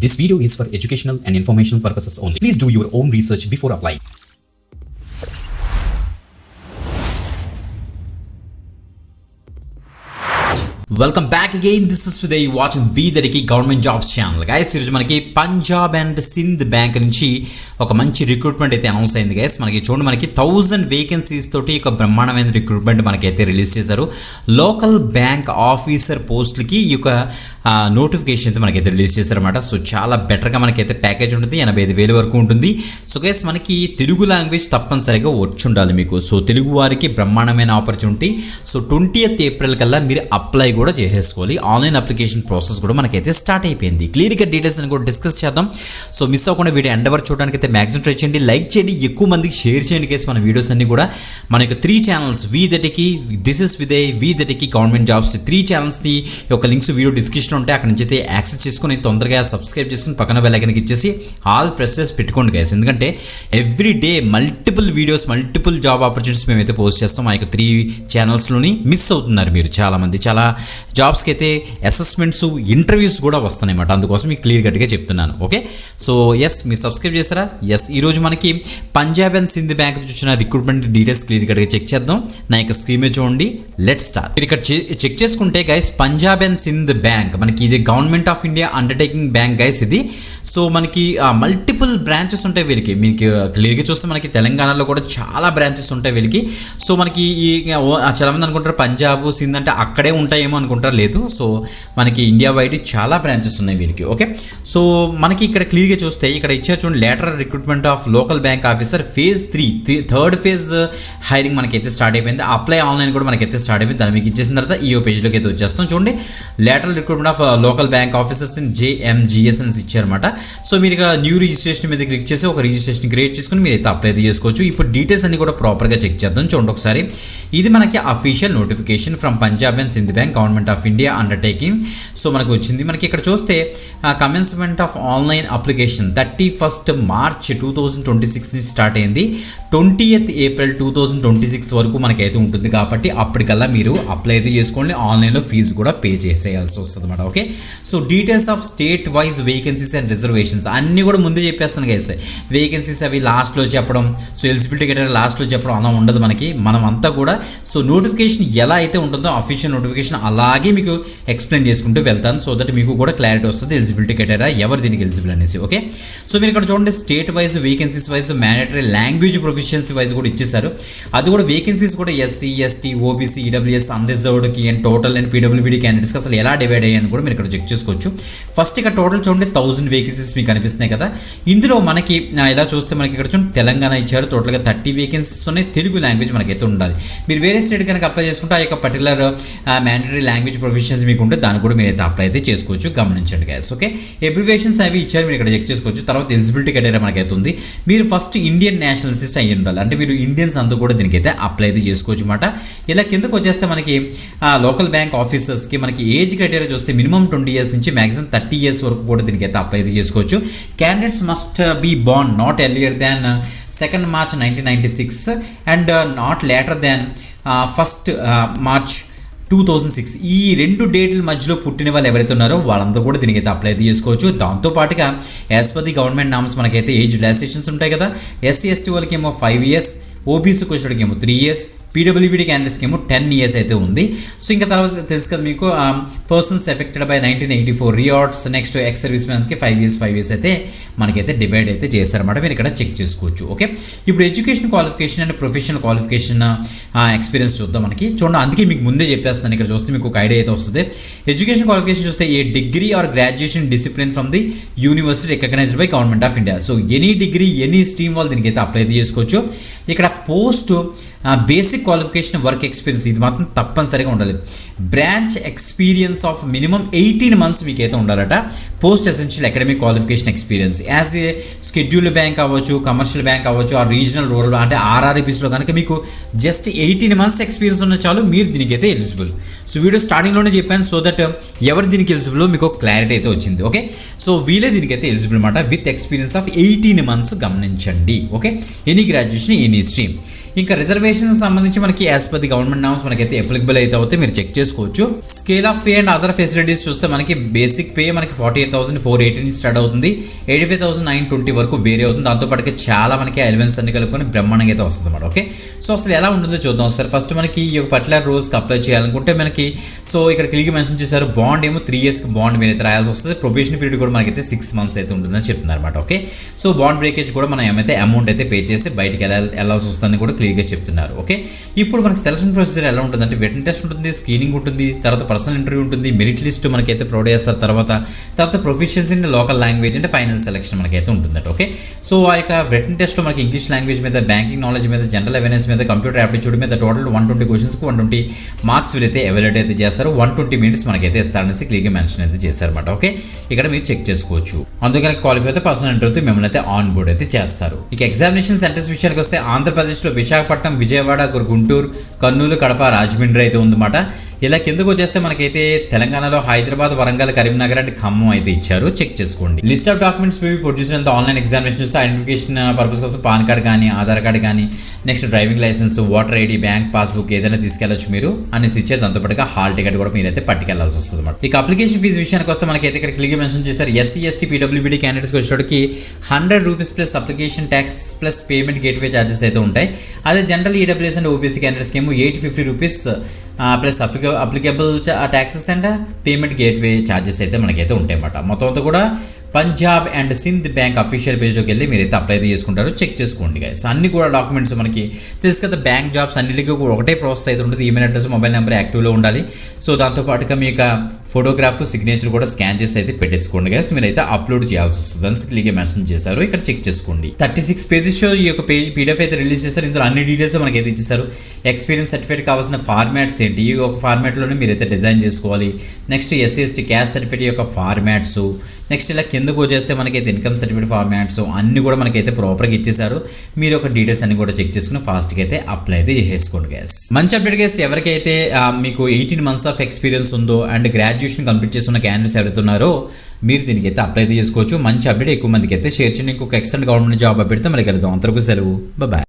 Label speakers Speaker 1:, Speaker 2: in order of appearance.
Speaker 1: This video is for educational and informational purposes only. Please do your own research before applying. Welcome back again. This is today watching వి దరికి government jobs channel. Guys ఈరోజు మనకి Punjab and Sindh bank నుంచి ఒక మంచి recruitment అయితే announce అయింది. Guys మనకి చూడండి, మనకి 1000 వేకెన్సీస్ తోటి ఒక బ్రహ్మాండమైన రిక్రూట్మెంట్ మనకైతే రిలీజ్ చేశారు. లోకల్ బ్యాంక్ ఆఫీసర్ పోస్టులకి ఈ యొక్క నోటిఫికేషన్ అయితే మనకైతే రిలీజ్ చేశారన్నమాట. సో చాలా బెటర్గా మనకైతే ప్యాకేజ్ ఉంటుంది, 85,000 వరకు ఉంటుంది. సో గైస్ మనకి తెలుగు లాంగ్వేజ్ తప్పనిసరిగా వచ్చి ఉండాలి మీకు. సో తెలుగు వారికి బ్రహ్మాండమైన ఆపర్చునిటీ. సో 20th ఏప్రిల్ కల్లా మీరు అప్లై కూడా చేసేసుకోవాలి. ఆన్లైన్ అప్లికేషన్ ప్రాసెస్ కూడా మనకైతే స్టార్ట్ అయిపోయింది. క్లియర్గా డీటెయిల్స్ అని కూడా డిస్కస్ చేద్దాం. సో మిస్ అవ్వకుండా వీడియో ఎండ్ వరకు చూడడానికి అయితే మ్యాక్సిమం ట్రై చేయండి, లైక్ చేయండి, ఎక్కువ మందికి షేర్ చేయండి. కేసు మన వీడియోస్ అన్ని కూడా మన యొక్క 3 ఛానల్స్ వి దటికి, దిస్ ఇస్ విదయ్, వి దటికి గవర్నమెంట్ జాబ్స్ 3 ఛానల్స్ని యొక్క లింక్స్ వీడియో డిస్క్రిప్షన్ ఉంటే అక్కడ నుంచి అయితే యాక్సెస్ చేసుకుని తొందరగా సబ్స్క్రైబ్ చేసుకుని పక్కన బెల్ ఐకాన్కి ఇచ్చేసి ఆల్ ప్రెసెస్ పెట్టుకోండి గైస్. ఎందుకంటే every day multiple videos, multiple job opportunities మేమైతే పోస్ట్ చేస్తాం. ఆ యొక్క 3 ఛానల్స్లోని మిస్ అవుతున్నారు మీరు చాలామంది. చాలా జాబ్స్కి అయితే అసెస్మెంట్స్, ఇంటర్వ్యూస్ కూడా వస్తాయి అన్నమాట. అందుకోసం మీకు క్లియర్ కట్గా చెప్తున్నాను. ఓకే, సో ఎస్ మీరు సబ్స్క్రైబ్ చేస్తారా? ఎస్, ఈరోజు మనకి పంజాబ్ అండ్ సింధ్ బ్యాంక్ నుంచి వచ్చిన రిక్రూట్మెంట్ డీటెయిల్స్ క్లియర్ కట్గా చెక్ చేద్దాం. నా యొక్క స్క్రీన్ మీద చూడండి, లెట్స్ స్టార్ట్. మీరు ఇక్కడ చెక్ చేసుకుంటే guys, Punjab and Sindh bank మనకి ఇది government of India undertaking bank guys ఇది. సో మనకి మల్టిపుల్ బ్రాంచెస్ ఉంటాయి వీళ్ళకి. మీకు క్లియర్గా చూస్తే మనకి తెలంగాణలో కూడా చాలా బ్రాంచెస్ ఉంటాయి వీళ్ళకి. సో మనకి ఈ చాలామంది అనుకుంటారు పంజాబ్ సింధ్ అంటే అక్కడే ఉంటాయేమో అనుకుంటారు, లేదు. సో మనకి ఇండియా వైడ్ చాలా బ్రాంచెస్ ఉన్నాయి వీళ్ళకి. ఓకే, సో మనకి ఇక్కడ క్లియర్గా చూస్తే ఇక్కడ ఇచ్చారు చూడండి, lateral recruitment of local bank officer phase 3 third phase hiring మనకైతే స్టార్ట్ అయిపోయింది. అప్లై ఆన్లైన్ కూడా మనకైతే స్టార్ట్ అయిపోయింది. దాన్ని మీకు ఇచ్చేసిన తర్వాత ఈ పేజ్లోకి అయితే వచ్చేస్తాం. చూడండి, lateral recruitment of local bank officers in JMGS అని ఇచ్చారన్నమాట. సో మీరు ఇక న్యూ రిజిస్ట్రేషన్ మీద క్లిక్ చేసి ఒక రిజిస్ట్రేషన్ క్రియేట్ చేసుకుని మీరు అయితే అప్లై చేసుకోవచ్చు. ఇప్పుడు డీటెయిల్స్ అన్ని కూడా ప్రాపర్గా చెక్ చేద్దాం. చూడండి ఒకసారి, ఇది మనకి official notification from Punjab and Sindh bank government of India undertaking. So మనకు వచ్చింది. మనకి ఇక్కడ చూస్తే commencement of online application 31st March 2026 నుంచి స్టార్ట్ అయింది. 20th April 2026 వరకు మనకైతే ఉంటుంది. కాబట్టి అప్పటికల్లా మీరు అప్లై అయితే చేసుకోండి. ఆన్లైన్లో ఫీజు కూడా పే చేసేయాల్సి వస్తుంది అన్నమాట. Okay, so details of state wise vacancies and reservations అన్నీ కూడా ముందే చెప్పేస్తాను గైస్. వేకెన్సీస్ అవి లాస్ట్లో చెప్పడం, సో ఎలిజిబిలిటీ క్రైటీరియా లాస్ట్లో చెప్పడం అలా ఉండదు మనకి. మనం అంతా కూడా సో నోటిఫికేషన్ ఎలా అయితే ఉంటుందో అఫీషియల్ నోటిఫికేషన్ అలాగే మీకు ఎక్స్ప్లెయిన్ చేసుకుంటూ వెళ్తాను. సో దట్ మీకు కూడా క్లారిటీ వస్తుంది ఎలిజిబిలిటీ క్రైటీరియా ఎవరు దీనికి ఎలిజిబుల్ అనేసి. ఓకే, సో మీరు ఇక్కడ చూడండి, state wise vacancies wise mandatory language proficiency wise కూడా ఇచ్చేసారు. అది కూడా వేకెన్సీస్ కూడా SC, ST, OBC, EWS, అన్రిజర్వ్డ్కి అండ్ టోటల్ అండ్ PWBD క్యాండిడేట్స్కి అసలు ఎలా డివైడ్ అయ్యాయని కూడా మీరు ఇక్కడ చెక్ చేసుకోవచ్చు. ఫస్ట్ ఇక్కడ టోటల్ చూడండి 1000 వేకెన్సీస్ మీకు కనిపిస్తున్నాయి కదా. ఇందులో మనకి ఇలా చూస్తే మనకి ఇక్కడ చూడండి తెలంగాణ ఇచ్చారు. టోటల్గా 30 వేకెన్సీస్ ఉన్నాయి. తెలుగు లాంగ్వేజ్ మనకైతే ఉండాలి. మీరు వేరే స్టేట్ కనుక అప్లై చేసుకుంటే ఆ యొక్క పర్టికులర్ మ్యాండేటరీ లాంగ్వేజ్ ప్రొఫిషియన్సీ మీకు ఉంటే దాన్ని కూడా మీరు అయితే అప్లై అయితే చేసుకోవచ్చు. గమనించండి గైస్. ఓకే, అబ్రివేషన్స్ అవి ఇచ్చారు, మీరు ఇక్కడ చెక్ చేసుకోవచ్చు. తర్వాత ఎలిజిబిలిటీ క్రైటీరియా మనకైతే ఉంది. మీరు ఫస్ట్ ఇండియన్ నేషనలిస్ట్ అయ్యి ఉండాలి, అంటే మీరు ఇండియన్స్ అంతా కూడా దీనికైతే అప్లై అయితే చేసుకోవచ్చు అన్నమాట. ఇలా కిందకు వచ్చేస్తే మనకి లోకల్ బ్యాంక్ ఆఫీసర్స్కి మనకి ఏజ్ క్రైటీరియా చూస్తే మినిమం 20 years నుంచి మ్యాక్సిమం 30 years వరకు కూడా దీనికైతే అప్లై అయితే చేసుకోవచ్చు. Candidates must be born not earlier than 2nd March 1996 and not later than 1st March 2006. ఈ 2 డేట్ల మధ్యలో పుట్టిన వాళ్ళు ఎవరైతే ఉన్నారో వాళ్ళందరూ కూడా దీనికైతే అప్లై అయితే చేసుకోవచ్చు. దాంతోపాటుగా as per the government norms మనకైతే ఏజ్ రిలాక్సేషన్స్ ఉంటాయి కదా. SC, ST వాళ్ళకి ఏమో 5 years, ఓబీసీకి వచ్చేటికి ఏమో 3 years, PWBD క్యాండిడేట్స్కి ఏమో 10 years అయితే ఉంది. సో ఇంకా తర్వాత తెలుసు కదా మీకు persons affected by 1984 riots, next ex service మ్యాన్స్కి 5 years అయితే మనకైతే డివైడ్ అయితే చేస్తారన్నమాట. మీరు ఇక్కడ చెక్ చేసుకోవచ్చు. ఓకే, ఇప్పుడు education qualification and professional qualification experience చూద్దాం. మనకి చూడండి, అందుకే మీకు ముందే చెప్పేస్తాను. ఇక్కడ చూస్తే మీకు ఒక ఐడియా అయితే వస్తుంది. ఎడ్యుకేషన్ క్వాలిఫికేషన్ చూస్తే a degree or graduation discipline from the university recognised by government of India. So any degree, any stream వాళ్ళు దీనికైతే అప్లై అయితే చేసుకోవచ్చు. ఇక్కడ post basic qualification, work experience ఇది మాత్రం తప్పనిసరిగా ఉండాలి. Branch experience of minimum 18 months మీకైతే ఉండాలట. Post essential academic qualification experience as a scheduled bank అవ్వచ్చు, కమర్షియల్ బ్యాంక్ అవ్వచ్చు, ఆ రీజనల్ రూరల్ అంటే RRBస్లో కనుక మీకు జస్ట్ 18 months ఎక్స్పీరియన్స్ ఉన్న చాలు, మీరు దీనికైతే ఎలిజిబుల్. సో వీడియో స్టార్టింగ్లోనే చెప్పాను, సో దట్ ఎవరు దీనికి ఎలిజిబుల్ మీకు క్లారిటీ అయితే వచ్చింది. ఓకే, సో వీళ్ళే దీనికైతే ఎలిజిబుల్ అనమాట విత్ ఎక్స్పీరియన్స్ ఆఫ్ 18 months. గమనించండి. Okay, any graduation, any stream. ఇంకా రిజర్వేషన్ సంబంధించి మనకి as per the government norms మనకైతే అప్లికబుల్ అయితే అవుతే మీరు చెక్ చేసుకోవచ్చు. Scale of pay and other facilities చూస్తే మనకి బేసిక్ పే మనకి 48,480 నుంచి స్టార్ట్ అవుతుంది, 85,920 వరకు వేరే అవుతుంది. దాంతోపాటుగా చాలా మనకి ఎలివెన్స్ అన్ని కలుపుకొని బ్రహ్మాండంగా అయితే వస్తుంది అన్నమాట. ఓకే, సో అసలు ఎలా ఉంటుందో చూద్దాం ఒకసారి. ఫస్ట్ మనకి ఈ యొక్క పర్టికులర్ రోల్స్కి అప్లై చేయాలనుకుంటే మనకి సో ఇక్కడ క్లిక్ మెన్షన్ చేశారు బాండ్ ఏమో 3 yearsకి బాండ్ మీరు అయితే రాయాల్సి వస్తుంది. ప్రొబేషన్ పీరియడ్ కూడా మనకైతే 6 months అయితే ఉంటుందని చెప్తున్నారు అనమాట. ఓకే, సో బాండ్ బ్రేకేజ్ కూడా మనం ఏమైతే అమౌంట్ అయితే పే చేసి బయటికి వెళ్ళాల్సి వస్తుందని కూడా క్లియర్గా చెప్తున్నారు. ఓకే, ఇప్పుడు మనకి సెలక్షన్ ప్రొసీజర్ ఎలా ఉంటుంది అంటే రిటన్ టెస్ట్ ఉంటుంది, స్క్రీనింగ్ ఉంటుంది, తర్వాత పర్సనల్ ఇంటర్వ్యూ ఉంటుంది, మెరిట్ లిస్ట్ మనకైతే ప్రొవైడ్ చేస్తారు. తర్వాత ప్రొఫిషియన్సీ ఇన్ లోకల్ లాంగ్వేజ్ అంటే ఫైనల్ సెలక్షన్ మనకైతే ఉంటుందట. ఓకే, సో ఆ యొక్క రిటన్ టెస్ట్లో మనకి ఇంగ్లీష్ లాంగ్వేజ్ మీద, బ్యాంకింగ్ నాలెడ్జ్ మీద, జనరల్ అవేర్నెస్ మీద, కంప్యూటర్ యాప్టిట్యూడ్ మీద టోటల్ 120 క్వశ్చన్స్కి 120 మార్క్స్ వీళ్ళైతే ఎవాల్యుయేట్ అయితే చేస్తారు. 120 minutes మనకైతే ఇస్తారనేసి క్లియర్గా మెన్షన్ అయితే చేస్తారన్నమాట. ఓకే, ఇక్కడ మీరు చెక్ చేసుకోవచ్చు. అందుకని క్వాలిఫై అయితే పర్సనల్ ఇంటర్వ్యూతో మిమ్మల్ని అయితే ఆన్ బోర్డ్ అయితే చేస్తారు. ఇక ఎగ్జామినేషన్ సెంటర్స్ విషయానికి వస్తే ఆంధ్రప్రదేశ్లో విశాఖపట్నం, విజయవాడ, గుంటూరు, కర్నూలు, కడప, రాజమండ్రి అయితే ఉందన్నమాట. ఇలా కిందకు వచ్చేస్తే మనకైతే తెలంగాణలో హైదరాబాద్, వరంగల్, కరీంనగర్ అండ్ ఖమ్మం అయితే ఇచ్చారు. చెక్ చేసుకోండి. లిస్ట్ ఆఫ్ డాక్యుమెంట్స్ మేము ప్రొడ్యూస్ అంత ఆన్లైన్ ఎగ్జామినేషన్ చూస్తే ఐడెంటిఫికేషన్ పర్పస్ కోసం పాన్ కార్డ్ కానీ, ఆధార్ కార్డ్ కానీ, next driving licence, voter ID, bank passbook ఏదైనా తీసుకెళ్ళచ్చు మీరు అనేసి ఇచ్చే. దాంతోపాటుగా హాల్ టికెట్ కూడా మీరైతే పట్టుకెళ్లాల్సి వస్తుంది అన్నమాట. ఇక అప్లికేషన్ ఫీజు విషయానికి వస్తే మనకైతే ఇక్కడ క్లియర్గా మెన్షన్ చేశారు. ఎస్సీ, ఎస్టీ, పీడబ్ల్యూబీడీ క్యాండిడేట్స్కి వచ్చేటికి 100 rupees plus application tax plus payment gateway charges అయితే ఉంటాయి. అదే జనరల్ ఈడబ్ల్యూఎస్ అండ్ ఓబీసీ క్యాండిడేట్స్కి ఏమో 850 rupees plus applicable taxes and payment gateway charges అయితే మనకైతే ఉంటాయి అన్నమాట. మొత్తం అంతా కూడా Punjab and Sindh bank official పేజ్లోకి వెళ్ళి మీరైతే అప్లై అయితే చేసుకుంటారు. చెక్ చేసుకోండి గైస్. అన్ని కూడా డాక్యుమెంట్స్ మనకి తెలుసు కదా, బ్యాంక్ జాబ్స్ అన్నిటికీ కూడా ఒకటే ప్రాసెస్ అయితే ఉంటుంది. ఈమెయిల్ అడ్రస్, మొబైల్ నెంబర్ యాక్టివ్లో ఉండాలి. సో దాంతోపాటుగా మీ యొక్క ఫోటోగ్రాఫ్, సిగ్నేచర్ కూడా స్కాన్ చేసి అయితే పెట్టేసుకోండి గైస్. మీరైతే అప్లోడ్ చేయాల్సి వస్తుంది అని క్లియర్గా మెన్షన్ చేశారు. ఇక్కడ చెక్ చేసుకోండి. 36 pages ఈ యొక్క పీడిఎఫ్ అయితే రిలీజ్ చేశారు. ఇందులో అన్ని డీటెయిల్స్ మనకైతే ఇచ్చేస్తారు. ఎక్స్పీరియన్స్ సర్టిఫికేట్ కావాల్సిన ఫార్మాట్స్ ఏంటి, ఈ ఒక ఫార్మాట్లోనే మీరైతే డిజైన్ చేసుకోవాలి. Next SC, ST caste certificate యొక్క ఫార్మాట్స్, నెక్స్ట్ ఇలా కిందకు వచ్చేస్తే మనకైతే ఇన్కమ్ సర్టిఫికేట్ ఫార్మాట్స్ అన్నీ కూడా మనకైతే ప్రాపర్గా ఇచ్చేసారు. మీరు ఒక డీటెయిల్స్ అన్ని కూడా చెక్ చేసుకుని ఫాస్ట్గా అయితే అప్లై అయితే చేసుకోండి గైస్. మంచి అప్డేట్ గైస్. ఎవరికైతే మీకు 18 months ఆఫ్ ఎక్స్పీరియన్స్ ఉందో అండ్ గ్రాడ్యుయేషన్ కంప్లీట్ చేస్తున్న క్యాండిడేట్స్ ఎవరైతే ఉన్నారో మీరు దీనికి అయితే అప్లై అయితే చేసుకోవచ్చు. మంచి అప్డేట్ ఎక్కువ మందికి అయితే షేర్ చేయండి. ఇంకొక ఎక్స్టెంట్ గవర్నమెంట్ జాబ్ అప్డేట్తో మళ్ళీ కలుద్దాం. అంతవరకు సెలవు, బాయ్.